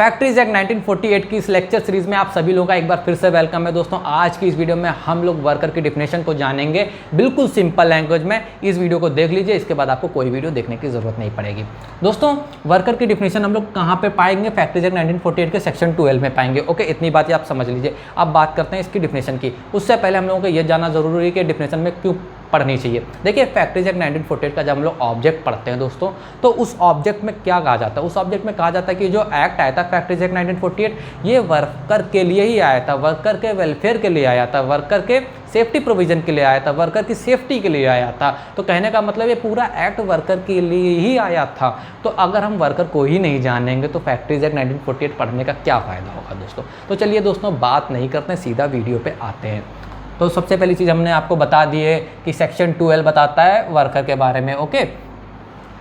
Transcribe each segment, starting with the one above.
Factories act 1948 की इस lecture series में आप सभी लोगों का एक बार फिर से वेलकम है दोस्तों। आज की इस वीडियो में हम लोग वर्कर की डिफिनेशन को जानेंगे बिल्कुल सिंपल लैंग्वेज में। इस वीडियो को देख लीजिए, इसके बाद आपको कोई वीडियो देखने की जरूरत नहीं पड़ेगी। दोस्तों वर्कर की डिफिनेशन हम लोग कहाँ पे पाएंगे? फैक्ट्रीज एक्ट 1948 के सेक्शन 12 में पाएंगे। ओके, इतनी बात आप समझ लीजिए। अब बात करते हैं इसकी डिफिनेशन की। उससे पहले हम लोगों को यह जानना जरूरी है कि डिफिनेशन में क्यों पढ़नी चाहिए। देखिए, फैक्ट्रीज एक्ट 1948 का जब हम लोग ऑब्जेक्ट पढ़ते हैं दोस्तों, तो उस ऑब्जेक्ट में क्या कहा जाता है? उस ऑब्जेक्ट में कहा जाता है कि जो एक्ट आया था फैक्ट्रीज एक्ट 1948, ये वर्कर के लिए ही आया था, वर्कर के वेलफेयर के लिए आया था, वर्कर के सेफ्टी प्रोविजन के लिए आया था, वर्कर की सेफ्टी के लिए आया था। तो कहने का मतलब ये पूरा एक्ट वर्कर के लिए ही आया था। तो अगर हम वर्कर को ही नहीं जानेंगे तो फैक्ट्रीज एक्ट 1948 पढ़ने का क्या फ़ायदा होगा दोस्तों। तो चलिए दोस्तों, बात नहीं करते हैं, सीधा वीडियो पे आते हैं। तो सबसे पहली चीज़ हमने आपको बता दी है कि सेक्शन 12 बताता है वर्कर के बारे में। ओके,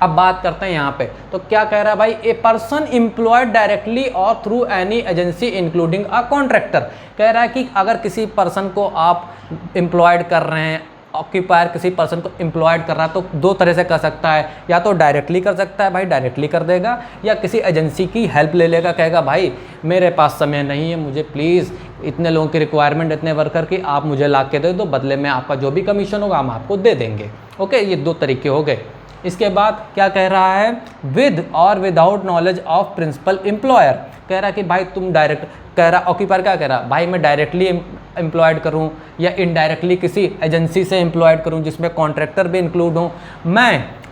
अब बात करते हैं यहाँ पे। तो क्या कह रहा है भाई? ए पर्सन एम्प्लॉयड डायरेक्टली और through any agency including a contractor. कह रहा है कि अगर किसी पर्सन को आप एम्प्लॉयड कर रहे हैं, ऑक्यूपायर किसी पर्सन को एम्प्लॉयड कर रहा है, तो दो तरह से कर सकता है। या तो डायरेक्टली कर सकता है, भाई डायरेक्टली कर देगा, या किसी एजेंसी की हेल्प ले लेगा, कहेगा भाई मेरे पास समय नहीं है, मुझे प्लीज़ इतने लोगों की रिक्वायरमेंट, इतने वर्कर की आप मुझे ला के दे दो, बदले में आपका जो भी कमीशन होगा हम आपको दे देंगे। ओके, ये दो तरीके हो गए। इसके बाद क्या कह रहा है? विद और without knowledge of principal employer. कह रहा है कि भाई तुम डायरेक्ट, कह रहा ऑक्यूपायर क्या कह रहा है? भाई मैं डायरेक्टली एम्प्लॉयड करूं या इनडायरेक्टली किसी एजेंसी से एम्प्लॉयड करूं जिसमें कॉन्ट्रैक्टर भी इंक्लूड हो,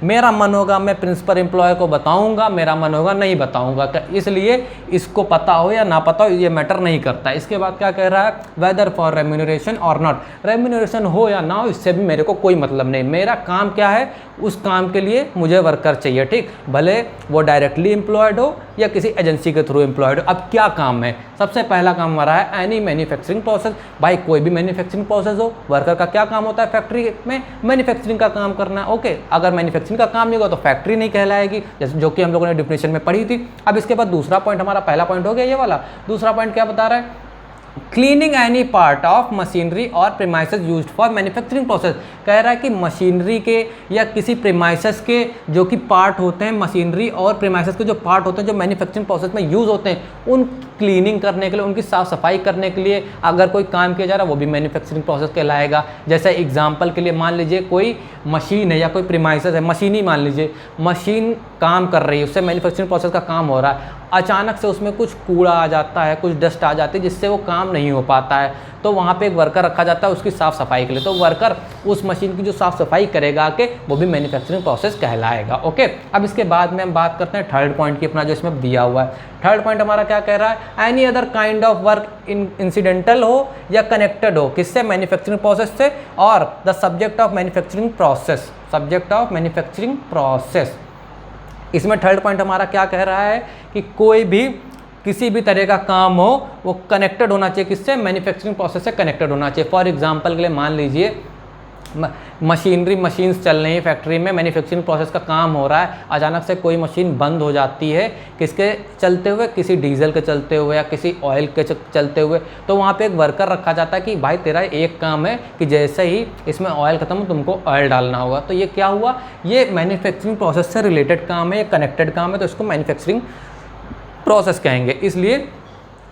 मेरा मन होगा मैं प्रिंसिपल एम्प्लॉयर को बताऊंगा, मेरा मन होगा नहीं बताऊंगा। इसलिए इसको पता हो या ना पता हो ये मैटर नहीं करता। इसके बाद क्या कह रहा है? वेदर फॉर रेम्यूनरेशन और नॉट। रेम्यूनरेशन हो या ना हो इससे भी मेरे को कोई मतलब नहीं, मेरा काम क्या है उस काम के लिए मुझे वर्कर चाहिए। ठीक, भले वो डायरेक्टली एम्प्लॉयड हो या किसी एजेंसी के थ्रू एम्प्लॉयड हो। अब क्या काम है? सबसे पहला काम हमारा है एनी मैन्युफैक्चरिंग प्रोसेस। भाई कोई भी मैन्युफैक्चरिंग प्रोसेस हो, वर्कर का क्या काम होता है फैक्ट्री में? मैन्युफैक्चरिंग का काम करना है। ओके, अगर मैन्युफैक्चरिंग का काम नहीं होगा तो फैक्ट्री नहीं कहलाएगी, जैसे जो कि हम लोगों ने डिफिनेशन में पढ़ी थी। अब इसके बाद दूसरा पॉइंट, हमारा पहला पॉइंट हो गया ये वाला। दूसरा पॉइंट क्या बता रहा है? Cleaning any part of machinery और premises used for manufacturing process. कह रहा है कि मशीनरी के या किसी प्रीमाइसेस के जो कि पार्ट होते हैं, मशीनरी और प्रीमाइसेस के जो पार्ट होते हैं जो मैन्युफैक्चरिंग प्रोसेस में यूज़ होते हैं, उन क्लीनिंग करने के लिए, उनकी साफ़ सफाई करने के लिए अगर कोई काम किया जा रहा है वो भी मैन्युफैक्चरिंग प्रोसेस कहलाएगा। जैसे एग्जाम्पल के लिए मान लीजिए कोई मशीन है या कोई प्रीमाइसेस है, मशीन ही मान लीजिए, मशीन काम कर रही है, उससे मैन्युफैक्चरिंग प्रोसेस का काम हो रहा है, अचानक से उसमें कुछ कूड़ा आ जाता है, कुछ डस्ट आ जाती है जिससे वो काम नहीं हो पाता है, तो वहाँ पे एक वर्कर रखा जाता है उसकी साफ़ सफाई के लिए। तो वर्कर उस मशीन की जो साफ़ सफाई करेगा आके, वो भी मैन्युफैक्चरिंग प्रोसेस कहलाएगा। ओके, अब इसके बाद में हम बात करते हैं थर्ड पॉइंट की, अपना जो इसमें दिया हुआ है। थर्ड पॉइंट हमारा क्या कह रहा है? Any other kind of work incidental हो या कनेक्टेड हो, किससे? मैन्युफैक्चरिंग प्रोसेस से, और the subject of manufacturing process, subject of manufacturing process. इसमें थर्ड पॉइंट हमारा क्या कह रहा है कि कोई भी किसी भी तरह का काम हो वो कनेक्टेड होना चाहिए, किससे? मैन्युफैक्चरिंग प्रोसेस से कनेक्टेड होना चाहिए। फॉर एग्जांपल के लिए मान लीजिए मशीन्स चल रही हैं फैक्ट्री में, मैन्युफैक्चरिंग प्रोसेस का काम हो रहा है, अचानक से कोई मशीन बंद हो जाती है, किसके चलते हुए? किसी डीजल के चलते हुए या किसी ऑयल के चलते हुए। तो वहाँ पे एक वर्कर रखा जाता है कि भाई तेरा एक काम है कि जैसे ही इसमें ऑयल ख़त्म हो तुमको ऑयल डालना होगा। तो ये क्या हुआ? ये मैन्युफैक्चरिंग प्रोसेस से रिलेटेड काम है, ये कनेक्टेड काम है, तो इसको मैन्युफैक्चरिंग प्रोसेस कहेंगे। इसलिए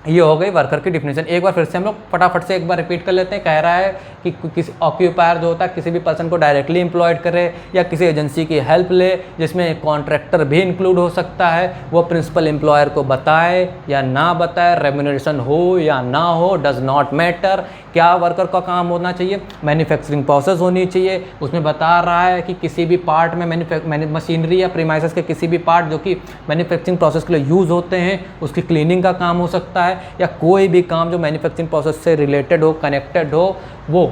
ये हो गई वर्कर की डिफिनेशन। एक बार फिर से हम लोग फटाफट से एक बार रिपीट कर लेते हैं। कह रहा है कि किसी ऑक्यूपायर जो होता है किसी भी पर्सन को डायरेक्टली एम्प्लॉयड करे या किसी एजेंसी की हेल्प ले जिसमें कॉन्ट्रैक्टर भी इंक्लूड हो सकता है, वो प्रिंसिपल एम्प्लॉयर को बताए या ना बताए, रेम्यूनरेशन हो या ना हो, डज नॉट मैटर। क्या वर्कर का काम होना चाहिए? मैन्युफैक्चरिंग प्रोसेस होनी चाहिए। उसमें बता रहा है कि किसी भी पार्ट में मशीनरी या प्रीमाइसेस के किसी भी पार्ट जो कि मैन्युफैक्चरिंग प्रोसेस के लिए यूज़ होते हैं उसकी क्लीनिंग का काम हो सकता है, या कोई भी काम जो मैन्युफैक्चरिंग प्रोसेस से रिलेटेड हो, कनेक्टेड हो, वो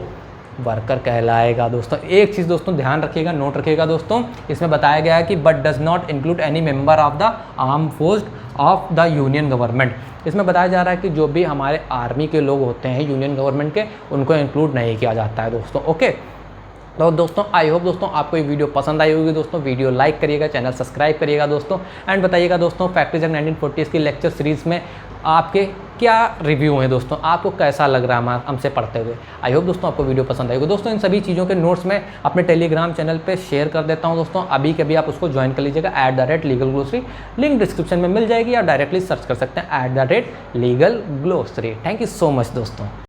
वर्कर कहलाएगा। दोस्तों एक चीज़ दोस्तों ध्यान रखिएगा, नोट रखिएगा दोस्तों, इसमें बताया गया है कि but does not include any member of the arm force of the union government. इसमें बताया जा रहा है कि जो भी हमारे आर्मी के लोग होते हैं यूनियन गवर्नमेंट के, उनको इंक्लूड नहीं किया जाता है दोस्तों। ओके, तो दोस्तों आई होप दोस्तों आपको ये वीडियो पसंद आई होगी दोस्तों। वीडियो लाइक करिएगा, चैनल सब्सक्राइब करिएगा दोस्तों, एंड बताइएगा दोस्तों फैक्ट चेक 1940 की लेक्चर सीरीज़ में आपके क्या रिव्यू हैं दोस्तों, आपको कैसा लग रहा है हमसे पढ़ते हुए। आई होप दोस्तों आपको वीडियो पसंद आएगी दोस्तों। इन सभी चीज़ों के नोट्स मैं अपने टेलीग्राम चैनल पे शेयर कर देता हूं दोस्तों, अभी कभी आप उसको ज्वाइन कर लीजिएगा @legalglossary, लिंक डिस्क्रिप्शन में मिल जाएगी, या डायरेक्टली सर्च कर सकते हैं @legalglossary। Thank you so much दोस्तों।